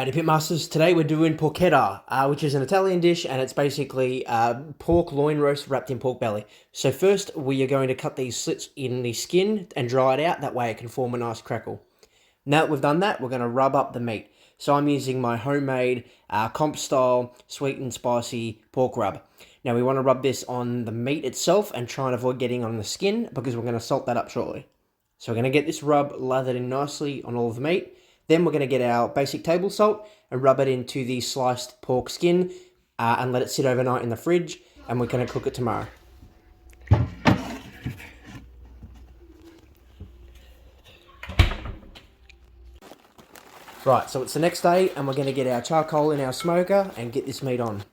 G'day Pitmasters, today we're doing porchetta, which is an Italian dish, and it's basically pork loin roast wrapped in pork belly. So first we are going to cut these slits in the skin and dry it out, that way it can form a nice crackle. Now that we've done that, we're going to rub up the meat. So I'm using my homemade comp style sweet and spicy pork rub. Now we want to rub this on the meat itself and try and avoid getting on the skin, because we're going to salt that up shortly. So we're going to get this rub lathered in nicely on all of the meat. Then we're going to get our basic table salt and rub it into the sliced pork skin and let it sit overnight in the fridge, and we're going to cook it tomorrow. Right, so it's the next day and we're going to get our charcoal in our smoker and get this meat on.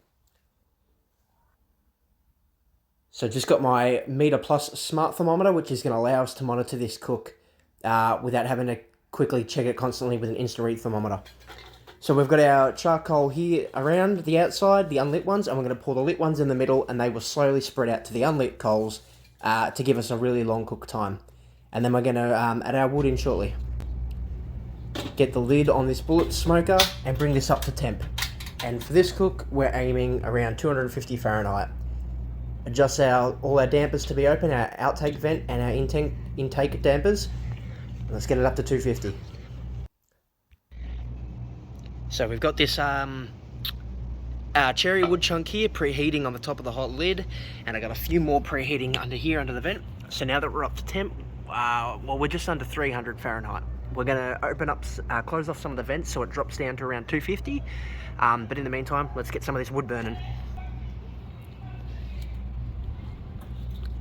So just got my Meter Plus smart thermometer, which is going to allow us to monitor this cook without having to quickly check it constantly with an instant read thermometer. So we've got our charcoal here around the outside, the unlit ones, and we're going to pour the lit ones in the middle, and they will slowly spread out to the unlit coals to give us a really long cook time. And then we're going to add our wood in shortly. Get the lid on this bullet smoker and bring this up to temp. And for this cook, we're aiming around 250 Fahrenheit. Adjust all our dampers to be open, our outtake vent and our intake dampers. Let's get it up to 250. So we've got this cherry wood chunk here preheating on the top of the hot lid, and I got a few more preheating under here under the vent. So now that we're up to temp, well, we're just under 300 Fahrenheit. We're going to open up, close off some of the vents so it drops down to around 250. But in the meantime, let's get some of this wood burning.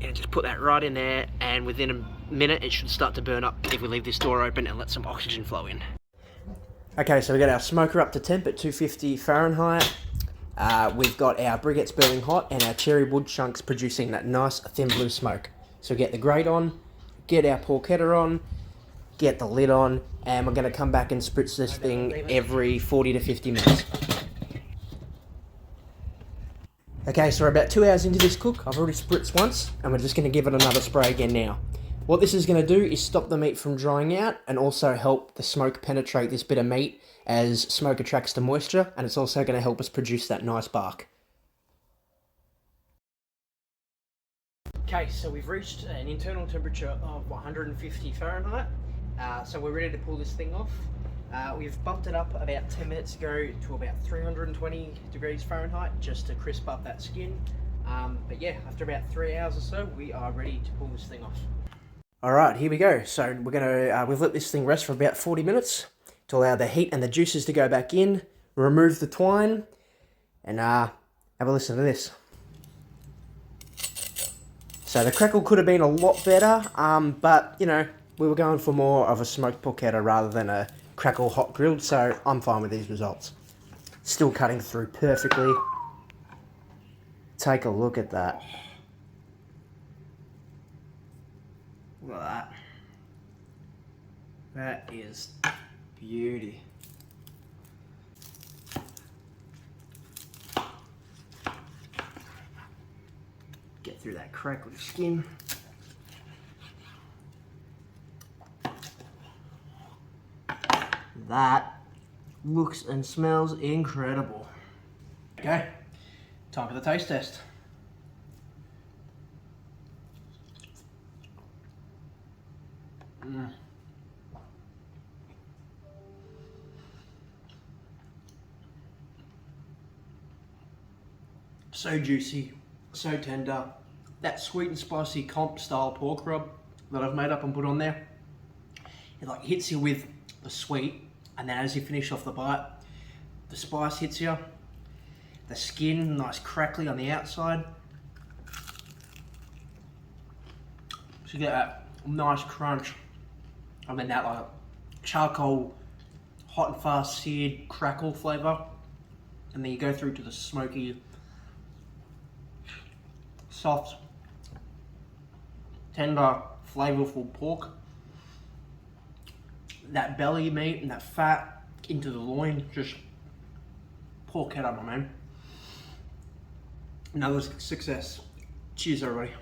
And just put that right in there, and within a minute it should start to burn up if we leave this door open and let some oxygen flow in. Okay, so we got our smoker up to temp at 250 Fahrenheit. We've got our briquettes burning hot and our cherry wood chunks producing that nice thin blue smoke. So get the grate on, get our porchetta on, get the lid on, and we're going to come back and spritz this thing every 40 to 50 minutes. Okay, so we're about 2 hours into this cook. I've already spritzed once, and we're just going to give it another spray again now. What this is going to do is stop the meat from drying out and also help the smoke penetrate this bit of meat as smoke attracts to moisture, and it's also going to help us produce that nice bark. Okay, so we've reached an internal temperature of 150 Fahrenheit, so we're ready to pull this thing off. We've bumped it up about 10 minutes ago to about 320 degrees Fahrenheit just to crisp up that skin. But yeah, after about 3 hours or so, we are ready to pull this thing off. Alright, here we go. So we've let this thing rest for about 40 minutes to allow the heat and the juices to go back in, remove the twine, and have a listen to this. So the crackle could have been a lot better, but you know, we were going for more of a smoked porchetta rather than a crackle hot grilled, so I'm fine with these results. Still cutting through perfectly. Take a look at that. Look at that. That is beauty. Get through that crackly skin. That looks and smells incredible. Okay, time for the taste test. So juicy, so tender. That sweet and spicy comp style pork rub that I've made up and put on there, it like hits you with the sweet, and then as you finish off the bite, the spice hits you. The skin, nice crackly on the outside. So you get that nice crunch, and then that like charcoal, hot and fast seared crackle flavour. And then you go through to the smoky, soft, tender, flavourful pork. That belly meat and that fat into the loin, just porchetta, my man. Another success. Cheers, everybody.